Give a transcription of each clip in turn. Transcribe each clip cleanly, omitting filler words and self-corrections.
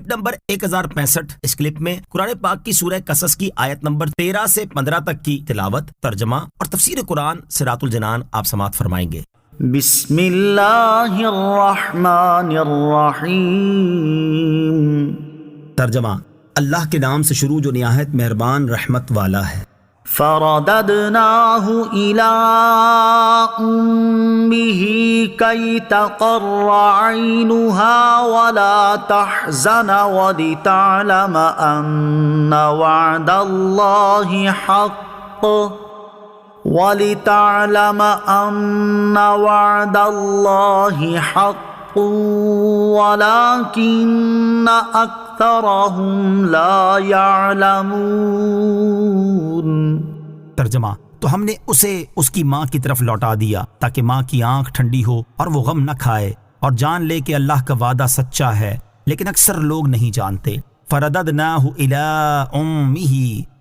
Number 1065 اس clip میں قرآن پاک کی سورہ قصص کی آیت نمبر 13 سے 15 تک کی تلاوت، ترجمہ اور تفسیر قرآن صراط الجنان آپ سماعت فرمائیں گے۔ بسم اللہ الرحمن الرحیم۔ ترجمہ، اللہ کے نام سے شروع جو نہایت مہربان رحمت والا ہے۔ فرددناہ الی امہ کی تقر عینہا ولا تحزن ولتعلم ان وعد اللہ حق ولكن اکثرهم لا يعلمون۔ ترجمہ، تو ہم نے اسے اس کی ماں کی طرف لوٹا دیا تاکہ ماں کی آنکھ ٹھنڈی ہو اور وہ غم نہ کھائے اور جان لے کہ اللہ کا وعدہ سچا ہے، لیکن اکثر لوگ نہیں جانتے۔ فرددناہ الی امہ،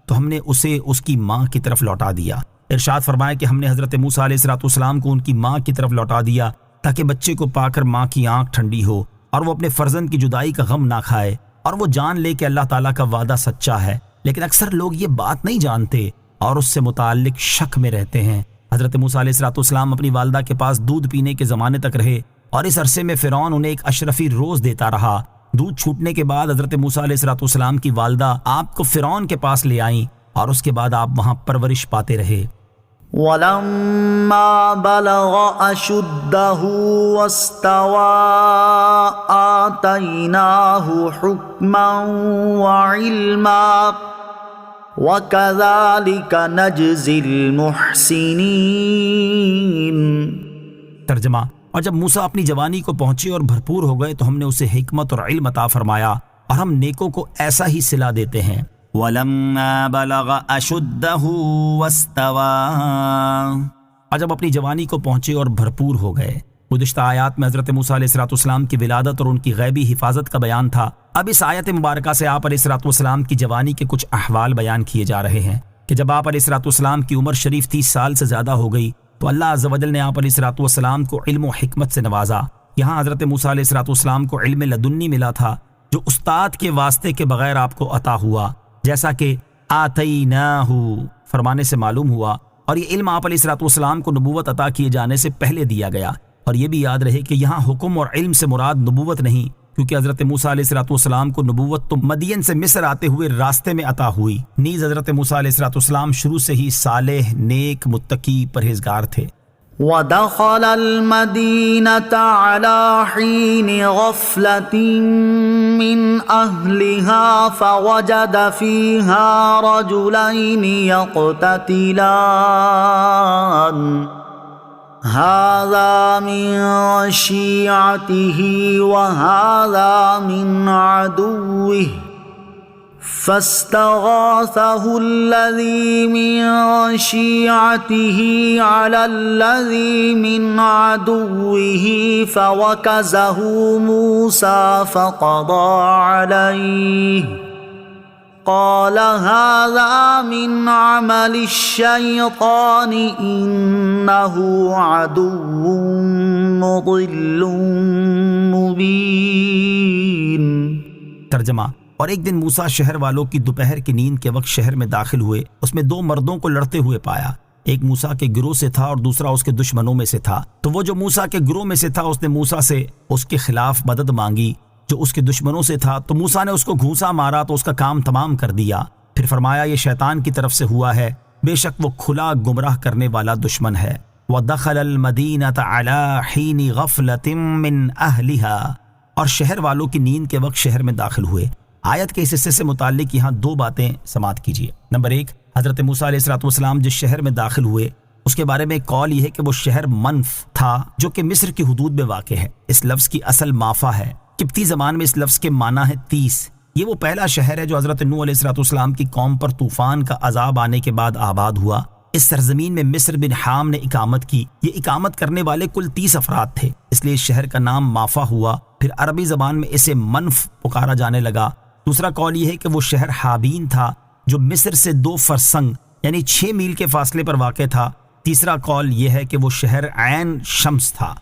تو ہم نے اسے اس کی ماں کی طرف لوٹا دیا۔ ارشاد فرمایا کہ ہم نے حضرت موسیٰ علیہ السلام کو ان کی ماں کی طرف لوٹا دیا تاکہ بچے کو پا کر ماں کی آنکھ ٹھنڈی ہو اور وہ اپنے فرزند کی جدائی کا غم نہ کھائے اور وہ جان لے کہ اللہ تعالیٰ کا وعدہ سچا ہے، لیکن اکثر لوگ یہ بات نہیں جانتے اور اس سے متعلق شک میں رہتے ہیں۔ حضرت موسیٰ علیہ السلام اپنی والدہ کے پاس دودھ پینے کے زمانے تک رہے اور اس عرصے میں فرعون انہیں ایک اشرفی روز دیتا رہا۔ دودھ چھوٹنے کے بعد حضرت موسیٰ علیہ السلام کی والدہ آپ کو فرعون کے پاس لے آئیں اور اس کے بعد آپ وہاں پرورش پاتے رہے۔ وَلَمَّا بَلَغَ أَشُدَّهُ وَاسْتَوَىٰ آتَيْنَاهُ حُكْمًا وَعِلْمًا وَكَذَلِكَ نَجْزِي الْمُحْسِنِينَ۔ ترجمہ، اور جب موسیٰ اپنی جوانی کو پہنچے اور بھرپور ہو گئے تو ہم نے اسے حکمت اور علم عطا فرمایا اور ہم نیکوں کو ایسا ہی صلہ دیتے ہیں۔ وَلَمَّا بَلَغَ أَشُدَّهُ وَاسْتَوَىٰ، اور جب اپنی جوانی کو پہنچے اور بھرپور ہو گئے۔ گزشتہ آیات میں حضرت موسیٰ علیہ السلام کی ولادت اور ان کی غیبی حفاظت کا بیان تھا۔ اب اس آیت مبارکہ سے آپ علیہ السلام کی جوانی کے کچھ احوال بیان کیے جا رہے ہیں کہ جب آپ علیہ السلام کی عمر شریف 30 سال سے زیادہ ہو گئی تو اللہ عز و جل نے آپ علیہ السلام کو علم و حکمت سے نوازا۔ یہاں حضرت موسیٰ علیہ السلام کو علم لدنی ملا تھا جو استاد کے واسطے کے بغیر آپ کو عطا ہوا، جیسا کہ آتیناہ فرمانے سے معلوم ہوا، اور یہ علم آپ علیہ السلام کو نبوت عطا کیے جانے سے پہلے دیا گیا۔ اور یہ بھی یاد رہے کہ یہاں حکم اور علم سے مراد نبوت نہیں، کیونکہ حضرت موسیٰ علیہ السلام کو نبوت تو مدین سے مصر آتے ہوئے راستے میں عطا ہوئی۔ نیز حضرت موسیٰ علیہ السلام شروع سے ہی صالح، نیک، متقی، پرہیزگار تھے۔ وَدَخَلَ الْمَدِينَةَ عَلَى حِينِ غَفْلَةٍ مِّنْ أَهْلِهَا فَوَجَدَ فِيهَا رَجُلَيْنِ يَقْتَتِلَانِ هَذَا مِنْ شِيعَتِهِ وَهَذَا مِنْ عَدُوِّهِ فاستغاثه الذي من شيعته على الذي من عدوه فوكزه موسى فقضى عليه قال هذا من عمل الشيطان إنه عدو مضل مبين۔ ترجمہ، اور ایک دن موسیٰ شہر والوں کی دوپہر کی نیند کے وقت شہر میں داخل ہوئے، اس میں 2 مردوں کو لڑتے ہوئے پایا، ایک موسیٰ کے گروہ سے تھا اور دوسرا اس کے دشمنوں میں سے تھا۔ تو وہ جو موسیٰ کے گروہ میں سے تھا اس نے موسیٰ سے اس کے خلاف مدد مانگی، جو اس کے دشمنوں سے تھا تو موسیٰ نے اس کو گھونسا مارا تو اس کا کام تمام کر دیا۔ پھر فرمایا یہ شیطان کی طرف سے ہوا ہے، بے شک وہ کھلا گمراہ کرنے والا دشمن ہے۔ وَدَخَلَ الْمَدِينَةَ عَلَى حِينِ غَفْلَةٍ مِّنْ أَهْلِهَا، اور شہر والوں کی نیند کے وقت شہر میں داخل ہوئے۔ آیت کے اس حصے سے متعلق یہاں 2 باتیں سماعت کیجیے۔ نمبر 1، حضرت موسیٰ علیہ السلام جس شہر میں داخل ہوئے اس کے بارے میں ایک قول یہ ہے کہ وہ شہر منف تھا جو کہ مصر کی حدود میں واقع ہے۔ اس لفظ کی اصل مافا ہے، قبطی زبان میں اس لفظ کے معنی ہے 30۔ یہ وہ پہلا شہر ہے جو حضرت نوح علیہ السلام کی قوم پر طوفان کا عذاب آنے کے بعد آباد ہوا۔ اس سرزمین میں مصر بن حام نے اقامت کی۔ یہ اقامت کرنے والے کل 30 افراد تھے، اس لیے اس شہر کا نام مافا ہوا۔ پھر عربی زبان میں اسے منف پکارا جانے لگا۔ دوسرا قول یہ ہے کہ وہ شہر حابین تھا جو مصر سے 2 فرسنگ یعنی 6 میل کے فاصلے پر واقع تھا۔ تیسرا قول یہ ہے کہ وہ شہر عین شمس تھا۔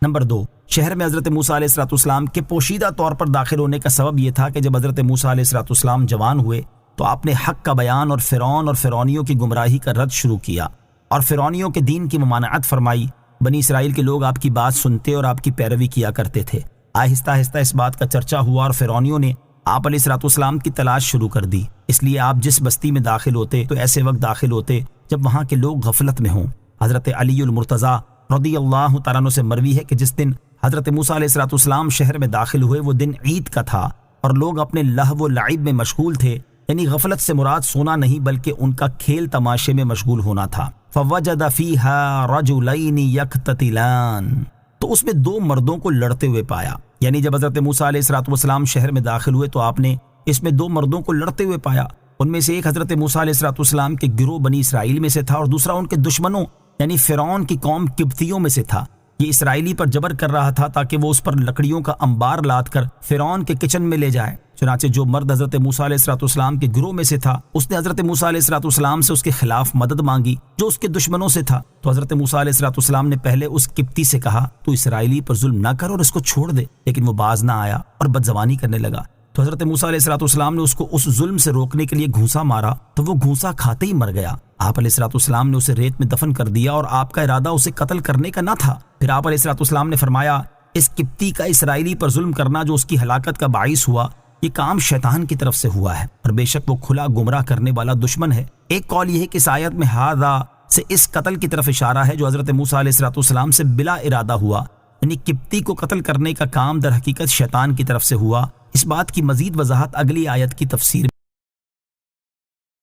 نمبر 2، شہر میں حضرت موسیٰ علیہ السلام کے پوشیدہ طور پر داخل ہونے کا سبب یہ تھا کہ جب حضرت موسیٰ علیہ السلام جوان ہوئے تو آپ نے حق کا بیان اور فرعون اور فرعونیوں کی گمراہی کا رد شروع کیا اور فرعونیوں کے دین کی ممانعت فرمائی۔ بنی اسرائیل کے لوگ آپ کی بات سنتے اور آپ کی پیروی کیا کرتے تھے۔ آہستہ آہستہ اس بات کا چرچا ہوا اور فرعونیوں نے آپ علیہ السلام کی تلاش شروع کر دی، اس لیے آپ جس بستی میں داخل ہوتے تو ایسے وقت داخل ہوتے جب وہاں کے لوگ غفلت میں ہوں۔ حضرت علی المرتضیٰ رضی اللہ تعالیٰ عنہ سے مروی ہے کہ جس دن حضرت موسیٰ علیہ السلام شہر میں داخل ہوئے وہ دن عید کا تھا اور لوگ اپنے لہو و لعب میں مشغول تھے، یعنی غفلت سے مراد سونا نہیں بلکہ ان کا کھیل تماشے میں مشغول ہونا تھا۔ فوجد فیہا رجلین یقتتلان، تو اس میں 2 مردوں کو لڑتے ہوئے پایا، یعنی جب حضرت موسیٰ علیہ السلام شہر میں داخل ہوئے تو آپ نے اس میں 2 مردوں کو لڑتے ہوئے پایا۔ ان میں سے ایک حضرت موسیٰ علیہ السلام کے گروہ بنی اسرائیل میں سے تھا اور دوسرا ان کے دشمنوں یعنی فرعون کی قوم قبطیوں میں سے تھا۔ یہ اسرائیلی پر جبر کر رہا تھا تاکہ وہ اس پر لکڑیوں کا انبار لاد کر فرعون کے کچن میں لے جائے۔ چنانچہ جو مرد حضرت موسیٰ علیہ السلام کے گروہ میں سے تھا اس نے حضرت موسیٰ علیہ السلام سے اس کے خلاف مدد مانگی جو اس کے دشمنوں سے تھا، تو حضرت موسیٰ علیہ السلام نے پہلے اس قبطی سے کہا تو اسرائیلی پر ظلم نہ کر اور اس کو چھوڑ دے، لیکن وہ باز نہ آیا اور بدزبانی کرنے لگا۔ تو حضرت موسیٰ علیہ السلام نے اس کو اس ظلم سے روکنے کے لیے گھونسا مارا تو وہ گھونسا کھاتے ہی مر گیا۔ آپ علیہ السلام نے اسے ریت میں دفن کر دیا اور آپ کا ارادہ اسے قتل کرنے کا نہ تھا۔ پھر آپ علیہ السلام نے فرمایا اس قبطی کا اسرائیلی پر ظلم کرنا جو اس کی ہلاکت کا باعث ہوا، یہ کام شیطان کی طرف سے ہوا ہے اور بے شک وہ کھلا گمراہ کرنے والا دشمن ہے۔ ایک قول یہ ہے کہ اس آیت میں ہذا سے اس قتل کی طرف اشارہ ہے جو حضرت موسیٰ علیہ السلام سے بلا ارادہ ہوا، یعنی قبطی کو قتل کرنے کا کام در حقیقت شیطان کی طرف سے ہوا۔ اس بات کی مزید وضاحت اگلی آیت کی تفسیر